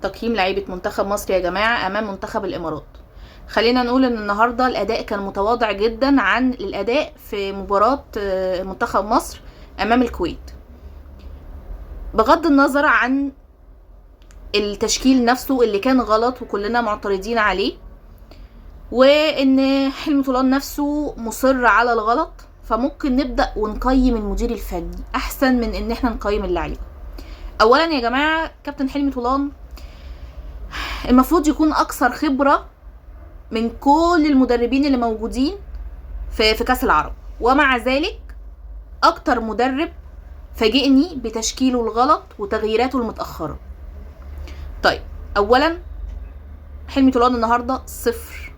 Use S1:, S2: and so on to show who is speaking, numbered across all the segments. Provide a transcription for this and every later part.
S1: تقييم لعيبة منتخب مصر يا جماعة أمام منتخب الإمارات. خلينا نقول إن النهاردة الأداء كان متواضع جدا عن الأداء في مباراة منتخب مصر أمام الكويت، بغض النظر عن التشكيل نفسه اللي كان غلط وكلنا معترضين عليه، وإن حلمي طولان نفسه مصر على الغلط. فممكن نبدأ ونقيم المدير الفني أحسن من إن احنا نقيم اللعيبة. أولا يا جماعة، كابتن حلمي طولان المفروض يكون اكثر خبرة من كل المدربين اللي موجودين في كاس العرب، ومع ذلك اكتر مدرب فاجئني بتشكيله الغلط وتغييراته المتأخرة. طيب، اولا حلمي طولان النهاردة 0.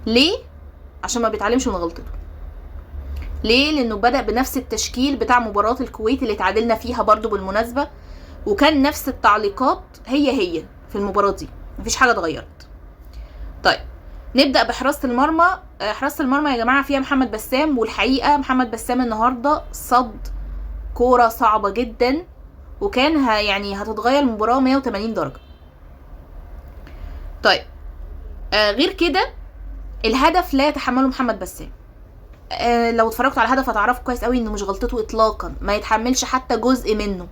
S1: ليه؟ عشان ما بيتعلمش من غلطته. ليه؟ لانه بدأ بنفس التشكيل بتاع مباراة الكويت اللي تعادلنا فيها برضو بالمناسبة، وكان نفس التعليقات هي في المباراة دي، مفيش حاجة اتغيرت. طيب، نبدأ بحراسة المرمى. حراسة المرمى يا جماعة فيها محمد بسام، والحقيقة محمد بسام النهاردة صد كورة صعبة جدا، وكان يعني هتتغير المباراة 180 درجة. طيب، غير كده الهدف لا يتحمله محمد بسام. لو اتفرجتوا على الهدف هتعرفوا كويس قوي انه مش غلطته اطلاقا، ما يتحملش حتى جزء منه.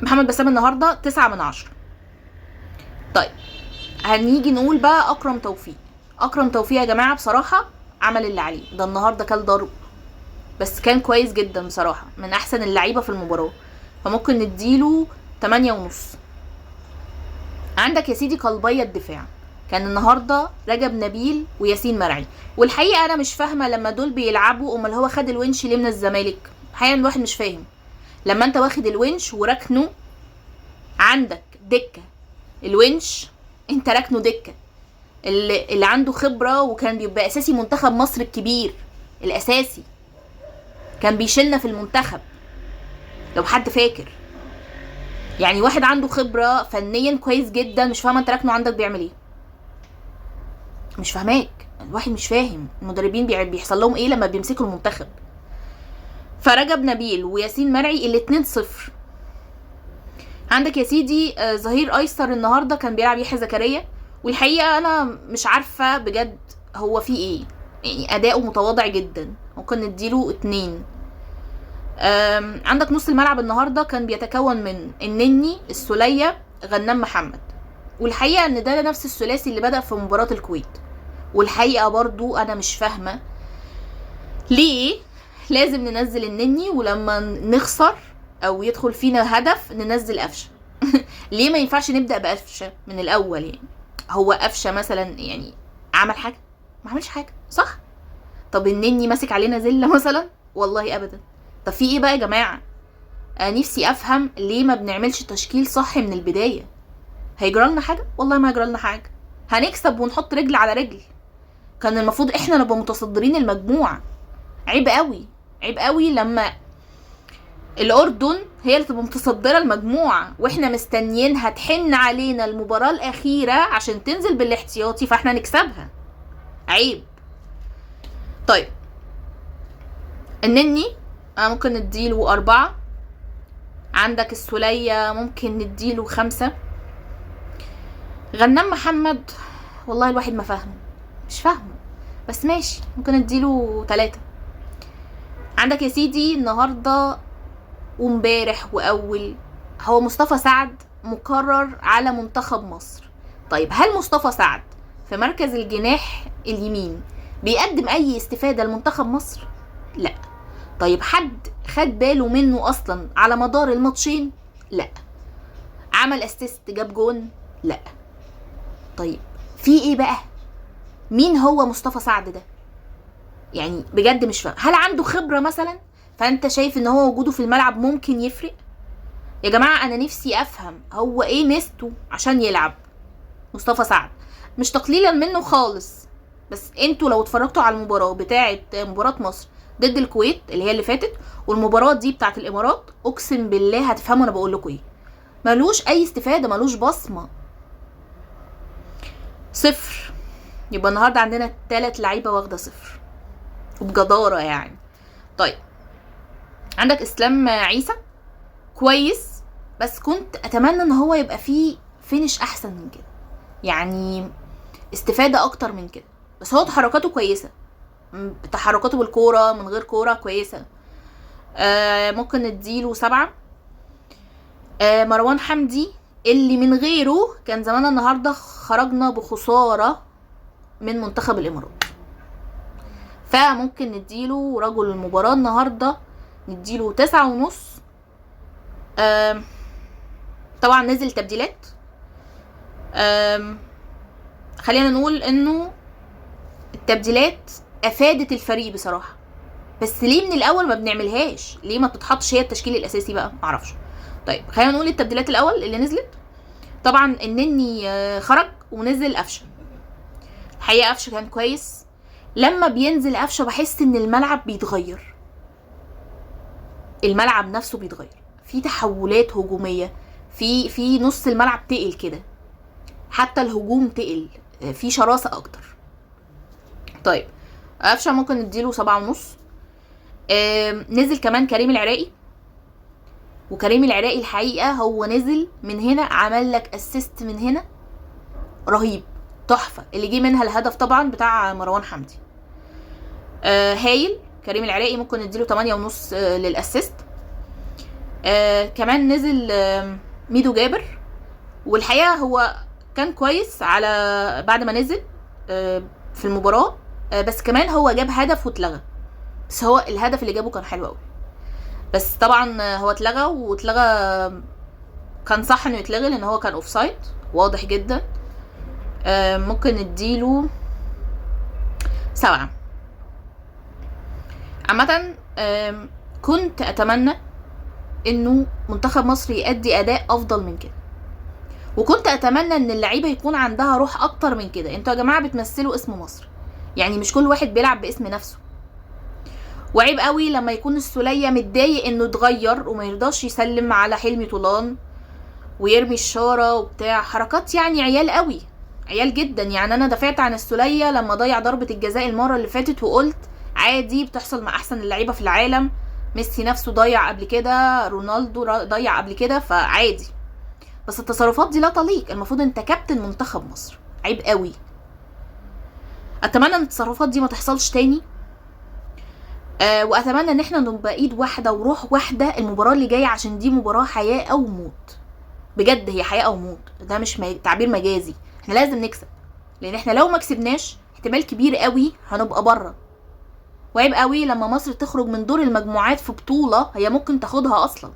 S1: محمد بسام النهاردة 9/10. طيب، هنيجي نقول بقى اكرم توفيق. اكرم توفيق يا جماعه بصراحه عمل اللي عليه، ده النهارده كان ضرب، بس كان كويس جدا بصراحه، من احسن اللعيبه في المباراه، فممكن نديله 8.5. عندك يا سيدي قلبيه الدفاع، كان النهارده رجب نبيل وياسين مرعي. والحقيقه انا مش فاهمه لما دول بيلعبوا امال هو خد الونش ليه من الزمالك؟ الحقيقه الواحد مش فاهم. لما انت واخد الونش وركنه عندك دكه، الونش انت ركنه دكه، اللي عنده خبرة وكان بيبقى اساسي منتخب مصر الكبير الاساسي، كان بيشيلنا في المنتخب لو حد فاكر. يعني واحد عنده خبرة فنيا كويس جدا، مش فاهمة انت راكنه عندك بيعمل ايه؟ مش فاهماك، الواحد مش فاهم المدربين بيحصل لهم ايه لما بيمسكوا المنتخب. فرجب نبيل وياسين مرعي الاتنين 0. عندك يا سيدي ظهير ايسر النهارده كان بيلعب يحيى زكريا، والحقيقه انا مش عارفه بجد هو فيه ايه، يعني اداؤه متواضع جدا، ممكن نديله 2. عندك نص الملعب النهارده كان بيتكون من النني، السولية، غنام محمد، والحقيقه ان ده نفس الثلاثي اللي بدأ في مباراه الكويت. والحقيقه برضو انا مش فاهمه ليه لازم ننزل النني ولما نخسر او يدخل فينا هدف ننزل قفشه. ليه ما ينفعش نبدا بقفشه من الاول؟ يعني هو قفشه مثلا يعني عمل حاجه؟ ما عملش حاجه، صح؟ طب النني ماسك علينا زله مثلا؟ والله ابدا. طب في ايه بقى يا جماعه؟ نفسي افهم ليه ما بنعملش تشكيل صح من البدايه. هيجرالنا حاجه؟ والله ما هيجرالنا حاجه، هنكسب ونحط رجل على رجل. كان المفروض احنا نبقى متصدرين المجموعه. عيب قوي، عيب قوي لما الاردن هي اللي تبقى متصدره المجموعه واحنا مستنيينها تحن علينا المباراه الاخيره عشان تنزل بالاحتياطي فاحنا نكسبها. عيب. طيب، النني ممكن نديله 4. عندك السولية ممكن نديله 5. غنام محمد والله الواحد ما فاهمه، مش فاهمه، بس ماشي ممكن نديله 3. عندك يا سيدي النهارده وامبارح واول هو مصطفى سعد مقرر على منتخب مصر. طيب، هل مصطفى سعد في مركز الجناح اليمين بيقدم اي استفادة لمنتخب مصر؟ لا. طيب، حد خد باله منه اصلا على مدار الماتشين؟ لا. عمل اسيست جاب جون؟ لا. طيب، في ايه بقى؟ مين هو مصطفى سعد ده؟ يعني بجد مش فاهم. هل عنده خبرة مثلا فانت شايف ان هو وجوده في الملعب ممكن يفرق؟ يا جماعة انا نفسي افهم هو ايه ميزته عشان يلعب مصطفى سعد، مش تقليلا منه خالص، بس انتوا لو اتفرجتوا على المباراة بتاعة مباراة مصر ضد الكويت اللي هي اللي فاتت والمباراة دي بتاعة الامارات، اقسم بالله هتفهموا انا بقول لكم ايه. ملوش اي استفادة، ملوش بصمة. 0. يبقى النهاردة عندنا 3 لعيبة واخدة 0 وبجدارة يعني. طيب، عندك اسلام عيسى كويس، بس كنت اتمنى ان هو يبقى فيه فينش احسن من كده، يعني استفادة اكتر من كده. بس هو تحركاته كويسة، تحركاته بالكورة من غير كورة كويسة. ممكن نديله 7. مروان حمدي اللي من غيره كان زمان النهاردة خرجنا بخسارة من منتخب الامارات، فممكن نديله رجل المباراة النهاردة، نديله 9.5. طبعا نزل تبديلات. خلينا نقول انه التبديلات افادت الفريق بصراحة، بس ليه من الاول ما بنعملهاش؟ ليه ما بتتحطش هي التشكيل الاساسي بقى؟ معرفش. طيب خلينا نقول التبديلات الاول اللي نزلت. طبعا النني خرج ونزل قفشه. الحقيقه قفشه كان كويس. لما بينزل قفشه بحس ان الملعب بيتغير، الملعب نفسه بيتغير، في تحولات هجوميه، في نص الملعب تقل كده، حتى الهجوم تقل، في شراسه اكتر. طيب قفشه ممكن نديله 7.5. نزل كمان كريم العراقي، وكريم العراقي الحقيقه هو نزل من هنا عمل لك اسيست من هنا رهيب، تحفه، اللي جه منها الهدف طبعا بتاع مروان حمدي. هايل كريم العراقي، ممكن نديله 8.5 للاسيست. كمان نزل ميدو جابر، والحقيقه هو كان كويس على بعد ما نزل في المباراه، بس كمان هو جاب هدف واتلغى، بس هو الهدف اللي جابه كان حلو قوي، بس طبعا هو اتلغى كان صح انه يتلغي لان هو كان اوفسايد واضح جدا. ممكن نديله 7. عامة كنت اتمنى انه منتخب مصر يؤدي اداء افضل من كده، وكنت اتمنى ان اللعيبه يكون عندها روح اكتر من كده. انتوا يا جماعه بتمثلوا اسم مصر، يعني مش كل واحد بيلعب باسم نفسه. وعيب قوي لما يكون السولية متضايق انه اتغير وما يرضاش يسلم على حلمي طولان ويرمي الشارة وبتاع حركات، يعني عيال قوي، عيال جدا. يعني انا دافعت عن السولية لما ضيع ضربة الجزاء المرة اللي فاتت، وقلت عادي بتحصل مع احسن اللعيبة في العالم، ميسي نفسه ضيع قبل كده، رونالدو ضيع قبل كده، فعادي. بس التصرفات دي لا تليق، المفروض انت كابتن منتخب مصر، عيب قوي. اتمنى ان التصرفات دي ما تحصلش تاني، واتمنى ان احنا نبقى ايد واحده وروح واحده المباراه اللي جايه، عشان دي مباراه حياه او موت، بجد هي حياه او موت، ده مش تعبير مجازي. احنا لازم نكسب، لان احنا لو ما كسبناش احتمال كبير قوي هنبقى بره. وعيب قوي لما مصر تخرج من دور المجموعات في بطوله هي ممكن تاخدها اصلا.